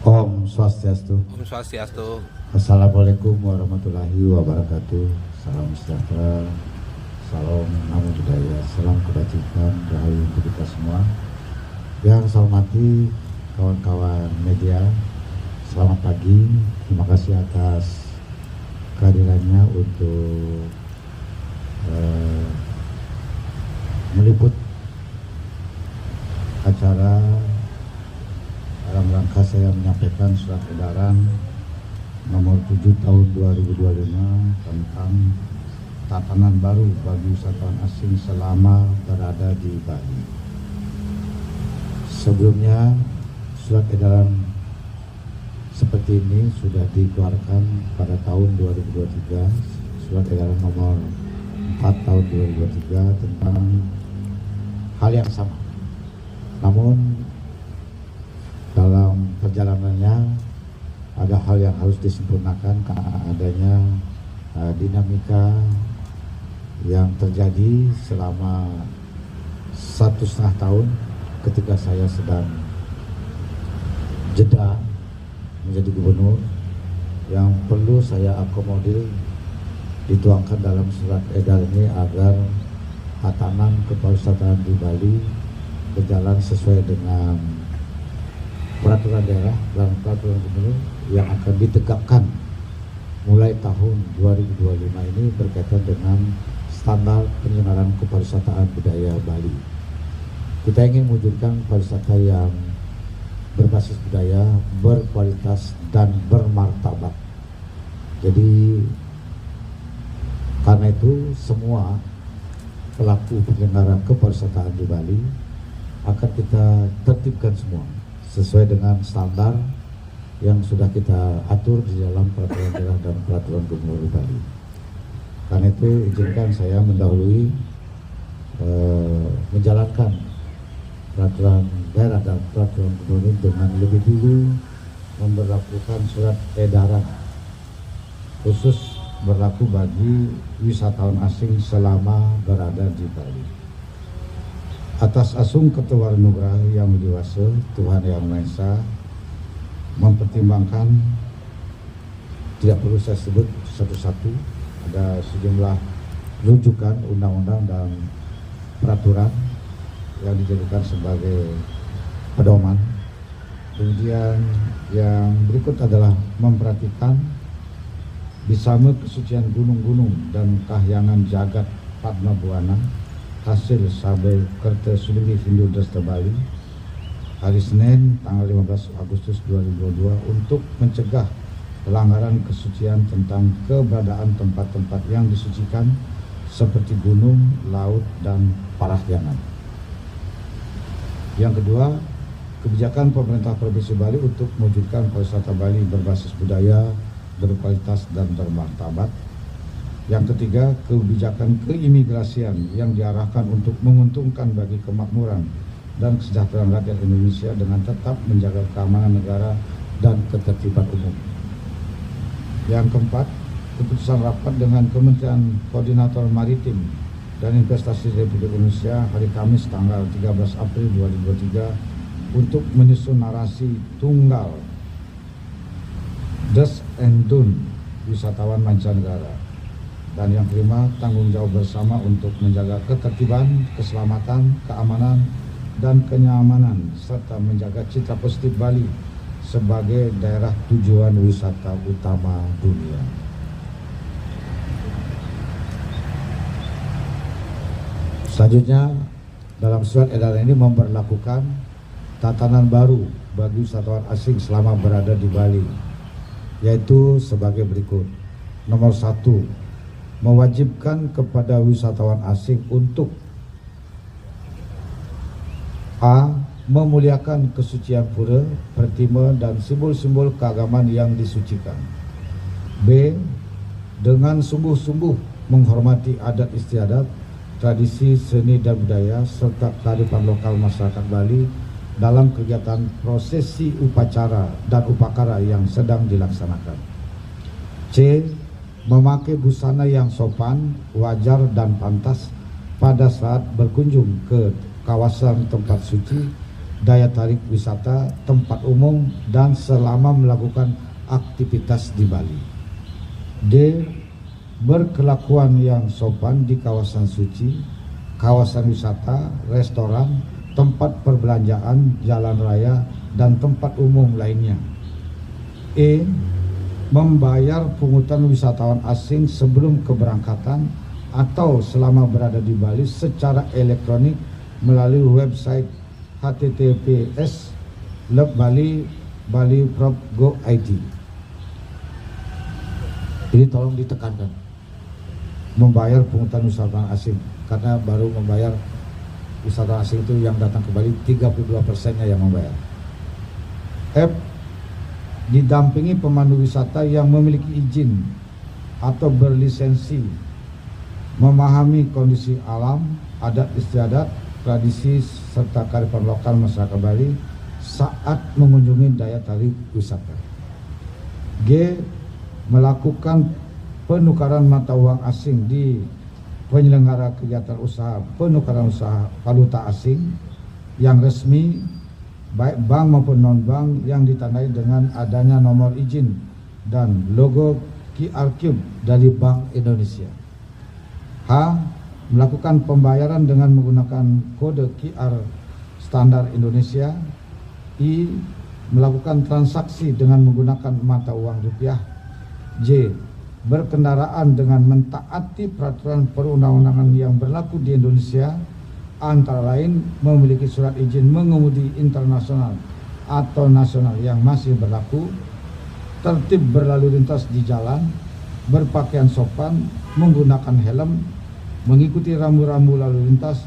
Om Swastiastu. Om Swastiastu. Assalamualaikum warahmatullahi wabarakatuh. Salam sejahtera, salam namo budaya, salam kebajikan, rahayu untuk kita semua. Yang saya hormati kawan-kawan media, selamat pagi. Terima kasih atas kehadirannya untuk meliput acara dalam rangka saya menyampaikan surat edaran nomor 7 tahun 2025 tentang tatanan baru bagi wisatawan asing selama berada di Bali. Sebelumnya surat edaran seperti ini sudah dikeluarkan pada tahun 2023, surat edaran nomor 4 tahun 2023 tentang hal yang sama. Namun dalam perjalanannya ada hal yang harus disempurnakan karena adanya dinamika yang terjadi selama 1,5 tahun ketika saya sedang jeda menjadi gubernur, yang perlu saya akomodir dituangkan dalam surat edaran ini agar tatanan kepariwisataan di Bali berjalan sesuai dengan peraturan daerah dan peraturan gubernur yang akan ditegakkan mulai tahun 2025 ini berkaitan dengan standar penyelenggaraan kepariwisataan budaya Bali. Kita ingin mewujudkan pariwisata yang berbasis budaya, berkualitas dan bermartabat. Jadi karena itu semua pelaku penyelenggaraan kepariwisataan di Bali akan kita tertibkan semua sesuai dengan standar yang sudah kita atur di dalam peraturan daerah dan peraturan gubernur Bali. Karena itu izinkan saya mendahului menjalankan peraturan daerah dan peraturan gubernur dengan lebih dulu memberlakukan surat edaran khusus berlaku bagi wisatawan asing selama berada di Bali. Atas asung ketuhanan nugraha yang dewasa, Tuhan Yang Maha Esa mempertimbangkan, tidak perlu saya sebut satu-satu, ada sejumlah rujukan undang-undang dan peraturan yang dijadikan sebagai pedoman. Kemudian yang berikut adalah memperhatikan bisama kesucian gunung-gunung dan kahyangan jagat Padma Buana hasil Sabai Kerta Sudiri Hindu Desta Bali hari Senin tanggal 15 Agustus 2022 untuk mencegah pelanggaran kesucian tentang keberadaan tempat-tempat yang disucikan seperti gunung, laut, dan parahyangan. Yang kedua, kebijakan pemerintah Provinsi Bali untuk mewujudkan pariwisata Bali berbasis budaya, berkualitas, dan bermartabat. Yang ketiga, kebijakan keimigrasian yang diarahkan untuk menguntungkan bagi kemakmuran dan kesejahteraan rakyat Indonesia dengan tetap menjaga keamanan negara dan ketertiban umum. Yang keempat, keputusan rapat dengan Kementerian Koordinator Maritim dan Investasi Republik Indonesia hari Kamis tanggal 13 April 2023 untuk menyusun narasi tunggal Des and Dun wisatawan mancanegara. Dan yang kelima, tanggung jawab bersama untuk menjaga ketertiban, keselamatan, keamanan, dan kenyamanan serta menjaga citra positif Bali sebagai daerah tujuan wisata utama dunia. Selanjutnya, dalam surat edaran ini memberlakukan tatanan baru bagi wisatawan asing selama berada di Bali, yaitu sebagai berikut. Nomor 1, mewajibkan kepada wisatawan asing untuk A. memuliakan kesucian pura, pertima, dan simbol-simbol keagamaan yang disucikan. B. dengan sungguh-sungguh menghormati adat istiadat, tradisi, seni, dan budaya, serta kearifan lokal masyarakat Bali dalam kegiatan prosesi upacara dan upakara yang sedang dilaksanakan. C. memakai busana yang sopan, wajar, dan pantas pada saat berkunjung ke kawasan tempat suci daya tarik wisata, tempat umum, dan selama melakukan aktivitas di Bali. D. Berkelakuan yang sopan di kawasan suci, kawasan wisata, restoran, tempat perbelanjaan, jalan raya, dan tempat umum lainnya. E. Membayar pungutan wisatawan asing sebelum keberangkatan atau selama berada di Bali secara elektronik melalui website https://bali.bali.prov.go.id. Ini tolong ditekankan, membayar pungutan wisatawan asing, karena baru membayar wisatawan asing itu yang datang ke Bali 32%-nya yang membayar. F. Didampingi pemandu wisata yang memiliki izin atau berlisensi, memahami kondisi alam, adat istiadat, tradisi, serta kearifan lokal masyarakat Bali saat mengunjungi daya tarik wisata. G. Melakukan penukaran mata uang asing di penyelenggara kegiatan usaha penukaran usaha valuta asing yang resmi, baik bank maupun non-bank, yang ditandai dengan adanya nomor izin dan logo QR Code dari Bank Indonesia. H. Melakukan pembayaran dengan menggunakan kode QR standar Indonesia. I. Melakukan transaksi dengan menggunakan mata uang rupiah. J. Berkendaraan dengan mentaati peraturan perundang-undangan yang berlaku di Indonesia, antara lain memiliki surat izin mengemudi internasional atau nasional yang masih berlaku, tertib berlalu lintas di jalan, berpakaian sopan, menggunakan helm, mengikuti rambu-rambu lalu lintas,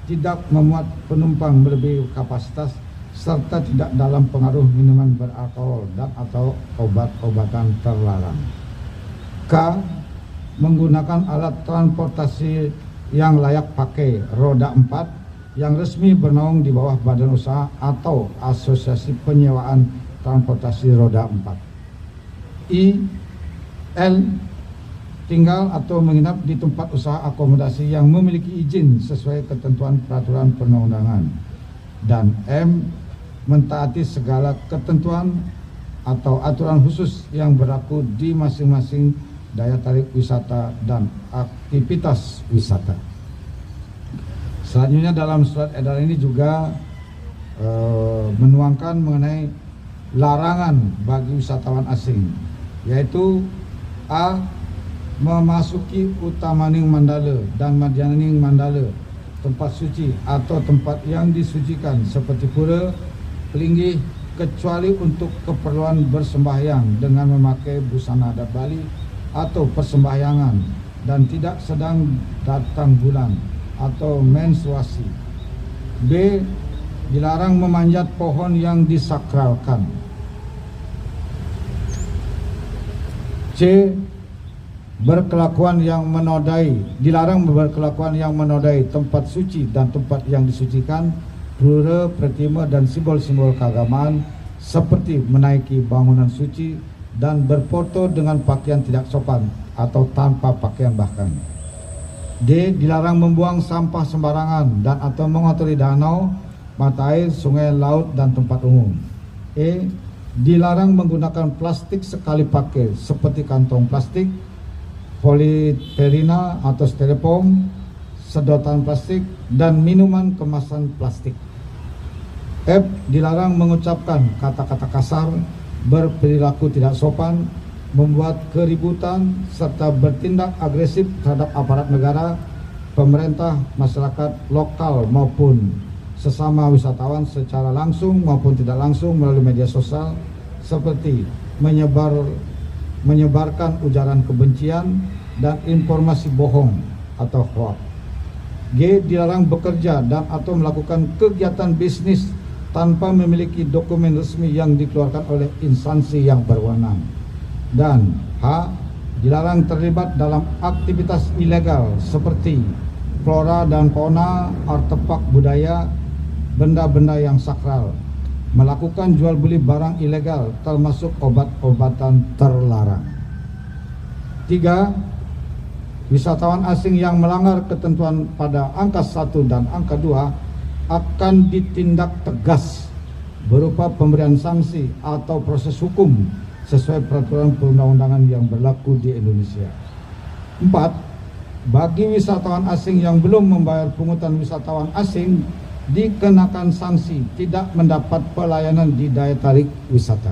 tidak memuat penumpang melebihi kapasitas, serta tidak dalam pengaruh minuman beralkohol dan atau obat-obatan terlarang. K. Menggunakan alat transportasi yang layak pakai roda 4 yang resmi bernaung di bawah badan usaha atau asosiasi penyewaan transportasi roda 4. I. L. Tinggal atau menginap di tempat usaha akomodasi yang memiliki izin sesuai ketentuan peraturan perundang-undangan. Dan M. Mentaati segala ketentuan atau aturan khusus yang berlaku di masing-masing daya tarik wisata dan aktivitas wisata. Selanjutnya dalam surat edaran ini juga menuangkan mengenai larangan bagi wisatawan asing, yaitu A. Memasuki Utamaning Mandala dan Madyaning Mandala, tempat suci atau tempat yang disucikan seperti pura, pelinggih, kecuali untuk keperluan bersembahyang dengan memakai busana adat Bali atau persembahyangan dan tidak sedang datang bulan atau menstruasi. B. Dilarang memanjat pohon yang disakralkan. C. Dilarang berkelakuan yang menodai tempat suci dan tempat yang disucikan, pura, pratima, dan simbol-simbol keagamaan seperti menaiki bangunan suci dan berfoto dengan pakaian tidak sopan atau tanpa pakaian bahkan. D. Dilarang membuang sampah sembarangan dan atau mengotori danau, mata air, sungai, laut, dan tempat umum. E. Dilarang menggunakan plastik sekali pakai seperti kantong plastik, polipropilena atau styrofoam, sedotan plastik, dan minuman kemasan plastik. F. Dilarang mengucapkan kata-kata kasar, berperilaku tidak sopan, membuat keributan, serta bertindak agresif terhadap aparat negara, pemerintah, masyarakat lokal maupun sesama wisatawan secara langsung maupun tidak langsung melalui media sosial, seperti menyebarkan ujaran kebencian dan informasi bohong atau hoax. G. Dilarang bekerja dan atau melakukan kegiatan bisnis tanpa memiliki dokumen resmi yang dikeluarkan oleh instansi yang berwenang. Dan H. Dilarang terlibat dalam aktivitas ilegal seperti flora dan fauna, artefak budaya, benda-benda yang sakral, melakukan jual beli barang ilegal termasuk obat-obatan terlarang. 3. Wisatawan asing yang melanggar ketentuan pada angka 1 dan angka 2 akan ditindak tegas berupa pemberian sanksi atau proses hukum sesuai peraturan perundang-undangan yang berlaku di Indonesia. 4. Bagi wisatawan asing yang belum membayar pungutan wisatawan asing dikenakan sanksi tidak mendapat pelayanan di daya tarik wisata.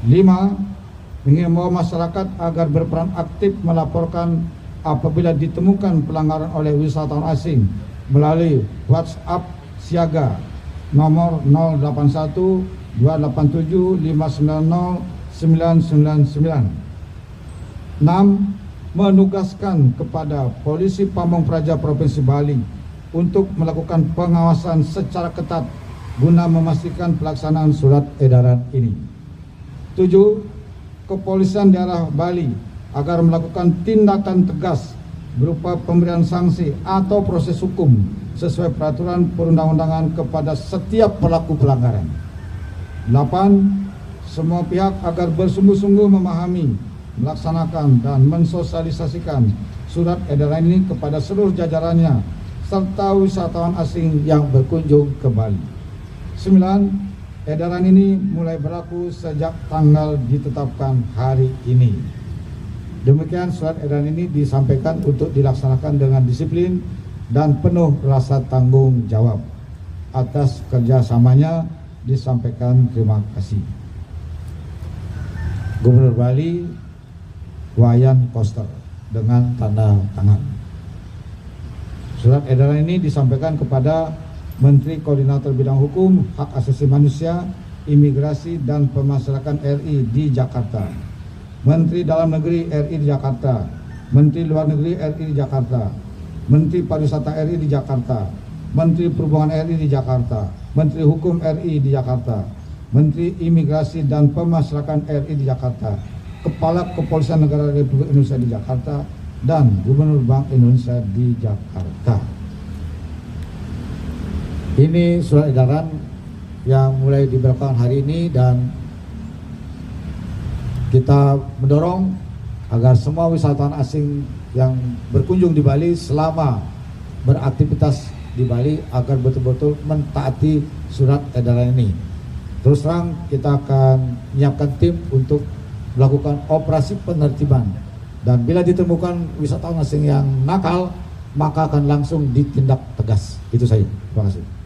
5. Mengimbau masyarakat agar berperan aktif melaporkan apabila ditemukan pelanggaran oleh wisatawan asing melalui WhatsApp siaga nomor 081 287 590 999. 6. Menugaskan kepada Polisi Pamong Praja Provinsi Bali untuk melakukan pengawasan secara ketat guna memastikan pelaksanaan surat edaran ini. 7. Kepolisian daerah Bali agar melakukan tindakan tegas berupa pemberian sanksi atau proses hukum sesuai peraturan perundang-undangan kepada setiap pelaku pelanggaran. 8. Semua pihak agar bersungguh-sungguh memahami, melaksanakan dan mensosialisasikan surat edaran ini kepada seluruh jajarannya serta wisatawan asing yang berkunjung ke Bali. 9. Edaran ini mulai berlaku sejak tanggal ditetapkan hari ini. Demikian surat edaran ini disampaikan untuk dilaksanakan dengan disiplin dan penuh rasa tanggung jawab. Atas kerjasamanya disampaikan terima kasih. Gubernur Bali Wayan Koster dengan tanda tangan. Surat edaran ini disampaikan kepada Menteri Koordinator Bidang Hukum, Hak Asasi Manusia, Imigrasi dan Pemasyarakatan RI di Jakarta, Menteri Dalam Negeri RI di Jakarta, Menteri Luar Negeri RI di Jakarta, Menteri Pariwisata RI di Jakarta, Menteri Perhubungan RI di Jakarta, Menteri Hukum RI di Jakarta, Menteri Imigrasi dan Pemasyarakatan RI di Jakarta, Kepala Kepolisian Negara Republik Indonesia di Jakarta, dan Gubernur Bank Indonesia di Jakarta. Ini surat edaran yang mulai diberlakukan hari ini dan kita mendorong agar semua wisatawan asing yang berkunjung di Bali selama beraktivitas di Bali agar betul-betul mentaati surat edaran ini. Terus terang kita akan menyiapkan tim untuk melakukan operasi penertiban dan bila ditemukan wisatawan asing yang nakal maka akan langsung ditindak tegas. Itu saja. Terima kasih.